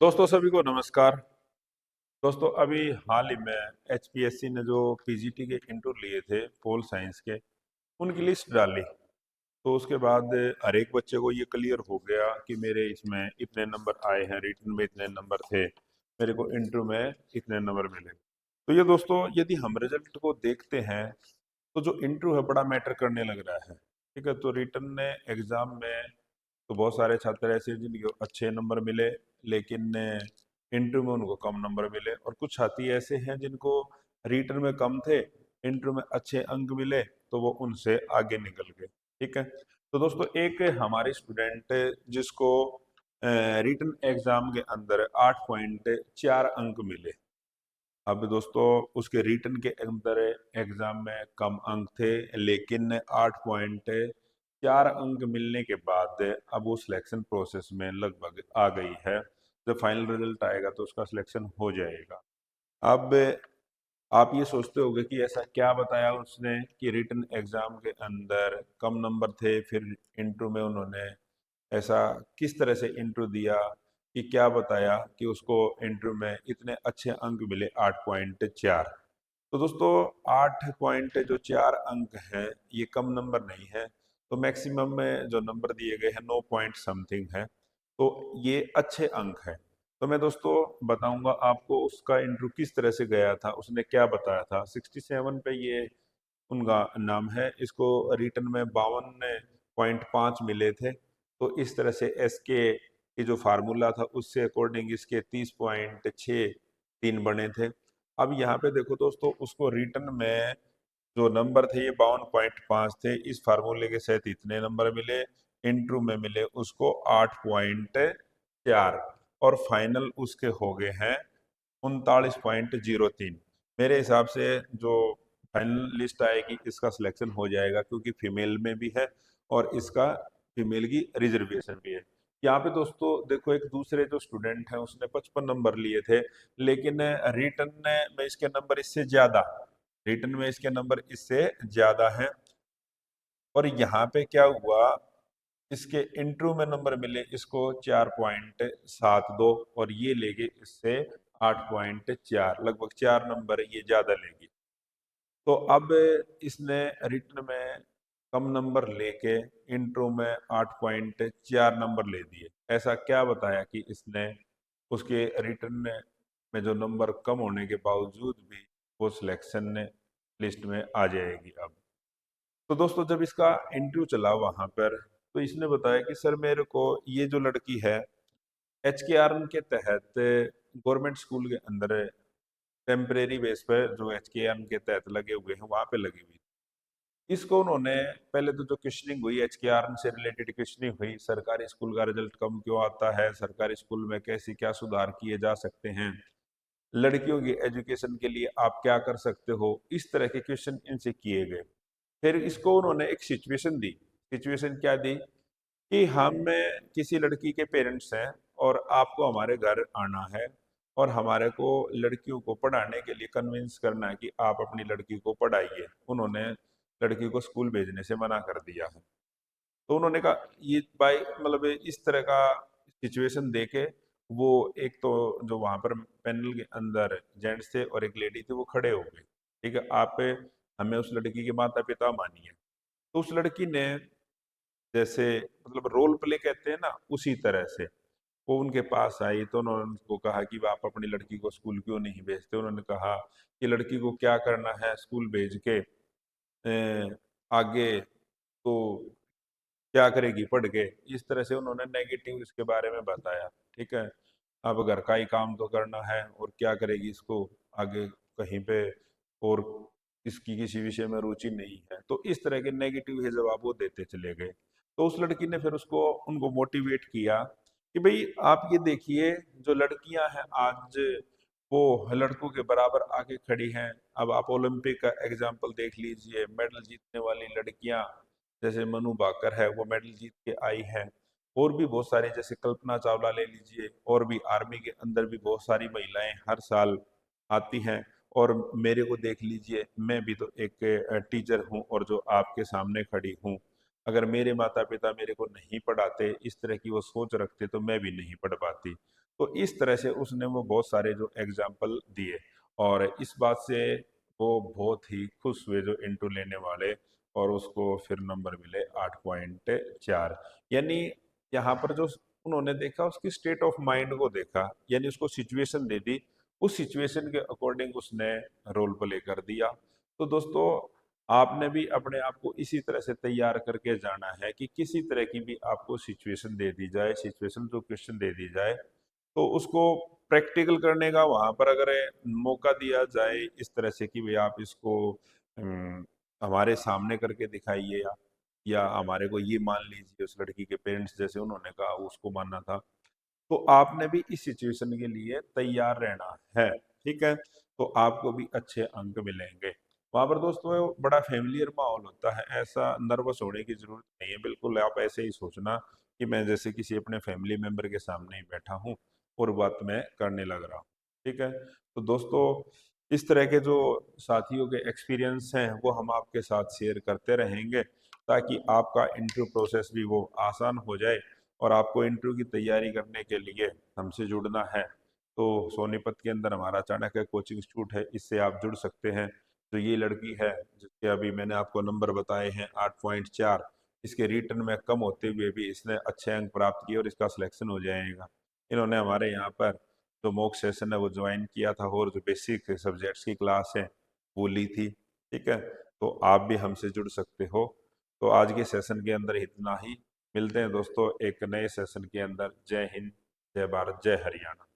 दोस्तों सभी को नमस्कार। दोस्तों अभी हाल ही में एचपीएससी ने जो पीजीटी के इंटरव्यू लिए थे पोल साइंस के, उनकी लिस्ट डाली। तो उसके बाद हर एक बच्चे को ये क्लियर हो गया कि मेरे इसमें इतने नंबर आए हैं, रिटन में इतने नंबर थे, मेरे को इंटरव्यू में इतने नंबर मिले। तो ये दोस्तों यदि हम रिजल्ट को देखते हैं तो जो इंटरव्यू है बड़ा मैटर करने लग रहा है। ठीक है, तो रिटन एग्जाम में तो बहुत सारे छात्र ऐसे हैं जिनको अच्छे नंबर मिले, लेकिन इंटरव्यू में उनको कम नंबर मिले, और कुछ छात्र ऐसे हैं जिनको रिटन में कम थे, इंटरव्यू में अच्छे अंक मिले, तो वो उनसे आगे निकल गए। ठीक है, तो दोस्तों एक हमारे स्टूडेंट जिसको रिटन एग्जाम के अंदर 8.4 अंक मिले। अब दोस्तों उसके रिटन के अंदर एग्जाम में कम अंक थे, लेकिन 8.4 अंक मिलने के बाद अब वो सिलेक्शन प्रोसेस में लगभग आ गई है। जब फाइनल रिजल्ट आएगा तो उसका सिलेक्शन हो जाएगा। अब आप ये सोचते होंगे कि ऐसा क्या बताया उसने कि रिटन एग्जाम के अंदर कम नंबर थे, फिर इंटरव्यू में उन्होंने ऐसा किस तरह से इंटरव्यू दिया, कि क्या बताया कि उसको इंटरव्यू में इतने अच्छे अंक मिले 8.4। तो दोस्तों 8.4 अंक है, ये कम नंबर नहीं है। तो मैक्सिमम में जो नंबर दिए गए हैं 9 पॉइंट समथिंग है, तो ये अच्छे अंक है। तो मैं दोस्तों बताऊंगा आपको उसका इंटरव्यू किस तरह से गया था, उसने क्या बताया था। 67 पे ये उनका नाम है, इसको रिटन में 52.5 मिले थे। तो इस तरह से एस के ये जो फार्मूला था उससे अकॉर्डिंग इसके 30.63 बने थे। अब यहाँ पे देखो दोस्तों, उसको रिटन में जो नंबर थे ये 52.5 थे, इस फार्मूले के साथ इतने नंबर मिले, इंटरव्यू में मिले उसको 8.4, और फाइनल उसके हो गए हैं 39.03। मेरे हिसाब से जो फाइनल लिस्ट आएगी इसका सिलेक्शन हो जाएगा, क्योंकि फीमेल में भी है और इसका फीमेल की रिजर्वेशन भी है। यहाँ पे दोस्तों देखो, एक दूसरे जो स्टूडेंट है उसने 55 नंबर लिए थे, लेकिन रिटन में इसके नंबर इससे ज्यादा, रिटन में इसके नंबर इससे ज्यादा हैं। और यहाँ पे क्या हुआ, इसके इंटरव्यू में नंबर मिले इसको 4.72, और ये लेगी इससे 8.4, लगभग 4 नंबर ये ज्यादा लेगी। तो अब इसने रिटन में कम नंबर लेके इंट्रो में 8.4 नंबर ले दिए। ऐसा क्या बताया कि इसने उसके रिटन में जो नंबर कम होने के बावजूद भी वो सिलेक्शन लिस्ट में आ जाएगी। अब तो दोस्तों जब इसका इंटरव्यू चला वहां पर, तो इसने बताया कि सर मेरे को ये जो लड़की है एच के आर के तहत गवर्नमेंट स्कूल के अंदर टेम्परेरी बेस पर जो एच के आर के तहत लगे हुए हैं वहां पे लगी हुई। इसको उन्होंने पहले तो जो क्वेश्चनिंग हुई एच के आर से रिलेटेड क्वेश्चनिंग हुई, सरकारी स्कूल का रिजल्ट कम क्यों आता है, सरकारी स्कूल में कैसे क्या सुधार किए जा सकते हैं, लड़कियों की एजुकेशन के लिए आप क्या कर सकते हो, इस तरह के क्वेश्चन इनसे किए गए। फिर इसको उन्होंने एक सिचुएशन दी। सिचुएशन क्या दी कि हम किसी लड़की के पेरेंट्स हैं और आपको हमारे घर आना है, और हमारे को लड़कियों को पढ़ाने के लिए कन्विंस करना है कि आप अपनी लड़की को पढ़ाइए। उन्होंने लड़की को स्कूल भेजने से मना कर दिया है। तो उन्होंने कहा ये भाई, मतलब इस तरह का सिचुएशन देके वो, एक तो जो वहां पर पैनल के अंदर जेंट्स थे और एक लेडी थी, वो खड़े हो गए। ठीक है, आप हमें उस लड़की के माता पिता मानिए। तो उस लड़की ने जैसे, मतलब रोल प्ले कहते हैं ना, उसी तरह से वो उनके पास आई। तो उन्होंने उनको कहा कि आप अपनी लड़की को स्कूल क्यों नहीं भेजते। उन्होंने कहा कि लड़की को क्या करना है स्कूल भेज के, आगे तो क्या करेगी पढ़ के। इस तरह से उन्होंने नेगेटिव इसके बारे में बताया। ठीक है, अब घर का ही काम तो करना है, और क्या करेगी इसको आगे कहीं पे, और इसकी किसी विषय में रुचि नहीं है। तो इस तरह के नेगेटिव ही जवाब वो देते चले गए। तो उस लड़की ने फिर उसको उनको मोटिवेट किया कि भाई आप ये देखिए, जो लड़कियां हैं आज वो लड़कों के बराबर आगे खड़ी हैं। अब आप ओलंपिक का एग्जाम्पल देख लीजिए, मेडल जीतने वाली लड़कियां जैसे मनु भाकर है, वो मेडल जीत के आई है। और भी बहुत सारी, जैसे कल्पना चावला ले लीजिए, और भी आर्मी के अंदर भी बहुत सारी महिलाएं हर साल आती हैं। और मेरे को देख लीजिए, मैं भी तो एक टीचर हूँ और जो आपके सामने खड़ी हूँ। अगर मेरे माता पिता मेरे को नहीं पढ़ाते, इस तरह की वो सोच रखते, तो मैं भी नहीं पढ़ पाती। तो इस तरह से उसने वो बहुत सारे जो एग्जाम्पल दिए, और इस बात से वो बहुत ही खुश हुए जो इंटू लेने वाले, और उसको फिर नंबर मिले 8.4। यानी यहाँ पर जो उन्होंने देखा, उसकी स्टेट ऑफ माइंड को देखा, यानी उसको सिचुएशन दे दी, उस सिचुएशन के अकॉर्डिंग उसने रोल प्ले कर दिया। तो दोस्तों, आपने भी अपने आप को इसी तरह से तैयार करके जाना है कि किसी तरह की भी आपको सिचुएशन दे दी जाए, सिचुएशन जो क्वेश्चन दे दी जाए, तो उसको प्रैक्टिकल करने का वहां पर अगर मौका दिया जाए, इस तरह से कि भाई आप इसको हमारे सामने करके दिखाइए, या हमारे को ये मान लीजिए, उस लड़की के पेरेंट्स जैसे उन्होंने कहा उसको मानना था, तो आपने भी इस सिचुएशन के लिए तैयार रहना है। ठीक है, तो आपको भी अच्छे अंक मिलेंगे वहां पर। दोस्तों, बड़ा फेमिलियर माहौल होता है, ऐसा नर्वस होने की जरूरत नहीं है। बिल्कुल आप ऐसे ही सोचना कि मैं जैसे किसी अपने फैमिली मेंबर के सामने ही बैठा हूँ और बात मैं करने लग रहा हूँ। ठीक है, तो दोस्तों, इस तरह के जो साथियों के एक्सपीरियंस हैं वो हम आपके साथ शेयर करते रहेंगे, ताकि आपका इंटरव्यू प्रोसेस भी वो आसान हो जाए। और आपको इंटरव्यू की तैयारी करने के लिए हमसे जुड़ना है, तो सोनीपत के अंदर हमारा चाणक्य कोचिंग इंस्टीट्यूट है, इससे आप जुड़ सकते हैं। जो ये लड़की है, जिसके अभी मैंने आपको नंबर बताए हैं 8.4, इसके रिटर्न में कम होते हुए भी इसने अच्छे अंक प्राप्त किए और इसका सिलेक्शन हो जाएगा। इन्होंने हमारे यहाँ पर जो मॉक सेशन है वो ज्वाइन किया था, और जो बेसिक सब्जेक्ट्स की क्लास है वो ली थी। ठीक है, तो आप भी हमसे जुड़ सकते हो। तो आज के सेशन के अंदर इतना ही। मिलते हैं दोस्तों एक नए सेशन के अंदर। जय हिंद, जय भारत, जय हरियाणा।